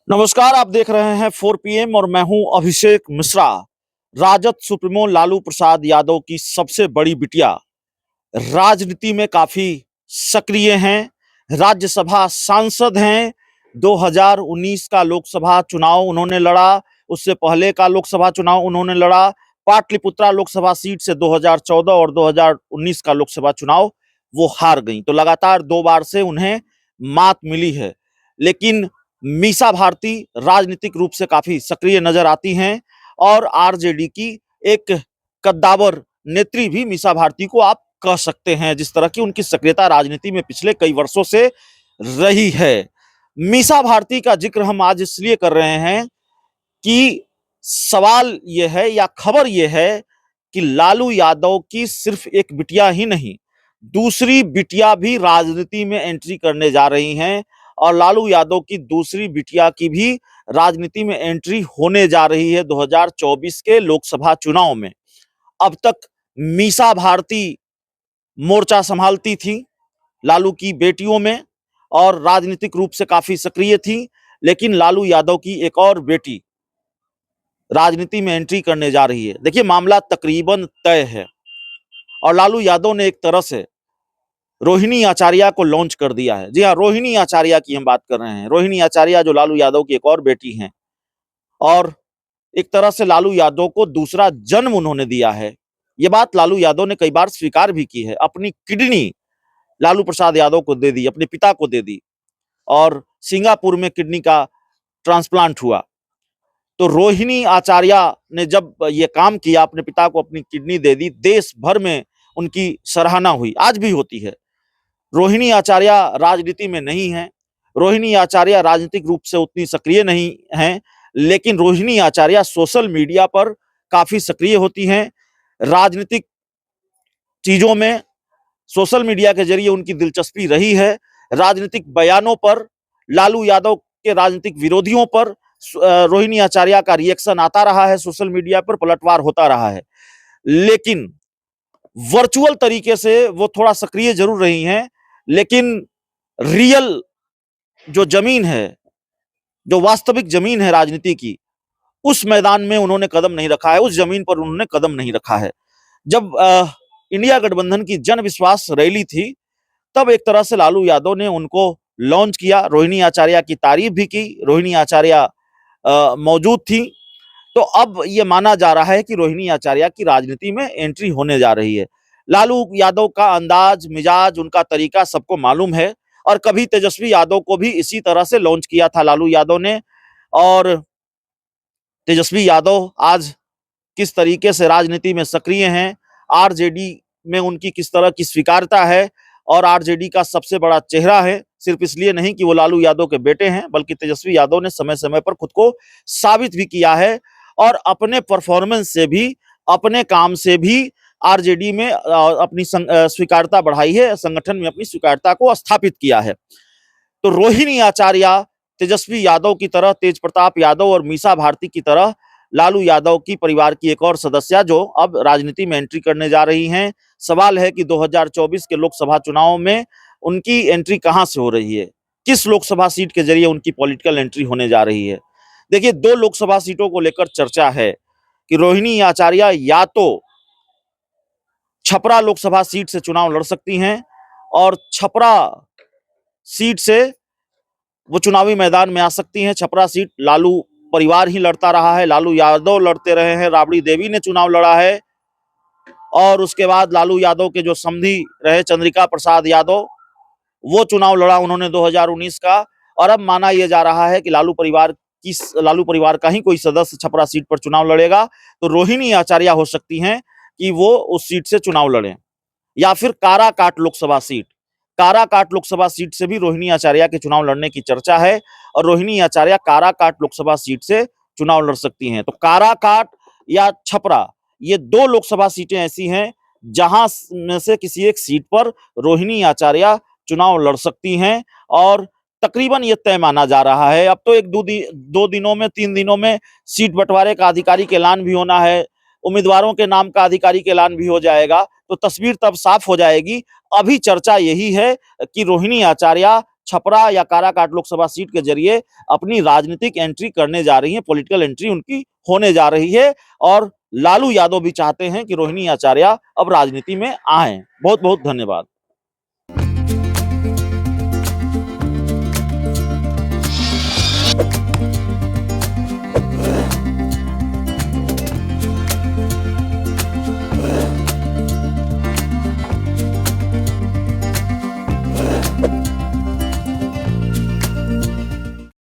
नमस्कार, आप देख रहे हैं 4 पीएम और मैं हूं अभिषेक मिश्रा। राजद सुप्रीमो लालू प्रसाद यादव की सबसे बड़ी बिटिया राजनीति में काफी सक्रिय हैं। राज्यसभा सांसद हैं। 2019 का लोकसभा चुनाव उन्होंने लड़ा। उससे पहले का लोकसभा चुनाव उन्होंने लड़ा। पाटलिपुत्रा लोकसभा सीट से 2014 और 2019 का लोकसभा चुनाव वो हार गई। तो लगातार 2 बार से उन्हें मात मिली है। लेकिन मीसा भारती राजनीतिक रूप से काफी सक्रिय नजर आती हैं और आरजेडी की एक कद्दावर नेत्री भी मीसा भारती को आप कह सकते हैं, जिस तरह की उनकी सक्रियता राजनीति में पिछले कई वर्षों से रही है। मीसा भारती का जिक्र हम आज इसलिए कर रहे हैं कि सवाल यह है या खबर यह है कि लालू यादव की सिर्फ एक बिटिया ही नहीं, दूसरी बिटिया भी राजनीति में एंट्री करने जा रही हैं और लालू यादव की दूसरी बिटिया की भी राजनीति में एंट्री होने जा रही है 2024 के लोकसभा चुनाव में। अब तक मीसा भारती मोर्चा संभालती थी लालू की बेटियों में और राजनीतिक रूप से काफी सक्रिय थी, लेकिन लालू यादव की एक और बेटी राजनीति में एंट्री करने जा रही है। देखिए, मामला तकरीबन तय है और लालू यादव ने एक तरह से रोहिणी आचार्य को लॉन्च कर दिया है। जी हाँ, रोहिणी आचार्य की हम बात कर रहे हैं। रोहिणी आचार्य जो लालू यादव की एक और बेटी हैं और एक तरह से लालू यादव को दूसरा जन्म उन्होंने दिया है। ये बात लालू यादव ने कई बार स्वीकार भी की है। अपनी किडनी लालू प्रसाद यादव को दे दी, अपने पिता को दे दी और सिंगापुर में किडनी का ट्रांसप्लांट हुआ। तो रोहिणी आचार्य ने जब ये काम किया, अपने पिता को अपनी किडनी दे दी, देश भर में उनकी सराहना हुई, आज भी होती है। रोहिणी आचार्य राजनीति में नहीं है, रोहिणी आचार्य राजनीतिक रूप से उतनी सक्रिय नहीं हैं, लेकिन रोहिणी आचार्य सोशल मीडिया पर काफी सक्रिय होती हैं। राजनीतिक चीजों में सोशल मीडिया के जरिए उनकी दिलचस्पी रही है। राजनीतिक बयानों पर, लालू यादव के राजनीतिक विरोधियों पर रोहिणी आचार्य का रिएक्शन आता रहा है, सोशल मीडिया पर पलटवार होता रहा है। लेकिन वर्चुअल तरीके से वो थोड़ा सक्रिय जरूर रही हैं, लेकिन रियल जो जमीन है, जो वास्तविक जमीन है राजनीति की, उस मैदान में उन्होंने कदम नहीं रखा है, उस जमीन पर उन्होंने कदम नहीं रखा है। जब इंडिया गठबंधन की जन विश्वास रैली थी, तब एक तरह से लालू यादव ने उनको लॉन्च किया, रोहिणी आचार्य की तारीफ भी की, रोहिणी आचार्य मौजूद थी। तो अब ये माना जा रहा है कि रोहिणी आचार्य की राजनीति में एंट्री होने जा रही है। लालू यादव का अंदाज, मिजाज, उनका तरीका सबको मालूम है और कभी तेजस्वी यादव को भी इसी तरह से लॉन्च किया था लालू यादव ने। और तेजस्वी यादव आज किस तरीके से राजनीति में सक्रिय हैं, आरजेडी में उनकी किस तरह की स्वीकारता है और आरजेडी का सबसे बड़ा चेहरा है, सिर्फ इसलिए नहीं कि वो लालू यादव के बेटे हैं, बल्कि तेजस्वी यादव ने समय समय पर खुद को साबित भी किया है और अपने परफॉर्मेंस से भी, अपने काम से भी आरजेडी में अपनी स्वीकारता बढ़ाई है, संगठन में अपनी स्वीकारता को स्थापित किया है। तो रोहिणी आचार्य तेजस्वी यादव की तरह, तेज प्रताप यादव और मीसा भारती की तरह लालू यादव की परिवार की एक और सदस्य जो अब राजनीति में एंट्री करने जा रही हैं। सवाल है कि 2024 के लोकसभा चुनाव में उनकी एंट्री कहां से हो रही है, किस लोकसभा सीट के जरिए उनकी पॉलिटिकल एंट्री होने जा रही है। देखिए, 2 लोकसभा सीटों को लेकर चर्चा है कि रोहिणी आचार्य या तो छपरा लोकसभा सीट से चुनाव लड़ सकती हैं और छपरा सीट से वो चुनावी मैदान में आ सकती हैं। छपरा सीट लालू परिवार ही लड़ता रहा है, लालू यादव लड़ते रहे हैं, राबड़ी देवी ने चुनाव लड़ा है और उसके बाद लालू यादव के जो समधी रहे चंद्रिका प्रसाद यादव, वो चुनाव लड़ा उन्होंने 2019 का। और अब माना यह जा रहा है कि लालू परिवार का ही कोई सदस्य छपरा सीट पर चुनाव लड़ेगा, तो रोहिणी आचार्य हो सकती हैं कि वो उस सीट से चुनाव लड़े। या फिर काराकाट लोकसभा सीट, काराकाट लोकसभा सीट से भी रोहिणी आचार्य के चुनाव लड़ने की चर्चा है और रोहिणी आचार्य काराकाट लोकसभा सीट से चुनाव लड़ सकती हैं। तो काराकाट या छपरा, ये 2 लोकसभा सीटें ऐसी हैं जहां में से किसी एक सीट पर रोहिणी आचार्य चुनाव लड़ सकती हैं और तकरीबन ये तय माना जा रहा है। अब तो 2 दिनों में, 3 दिनों में सीट बंटवारे का आधिकारिक ऐलान भी होना है, उम्मीदवारों के नाम का आधिकारिक ऐलान भी हो जाएगा, तो तस्वीर तब साफ हो जाएगी। अभी चर्चा यही है कि रोहिणी आचार्य छपरा या काराकाट लोकसभा सीट के जरिए अपनी राजनीतिक एंट्री करने जा रही हैं, पॉलिटिकल एंट्री उनकी होने जा रही है। और लालू यादव भी चाहते हैं कि रोहिणी आचार्य अब राजनीति में आए। बहुत बहुत धन्यवाद।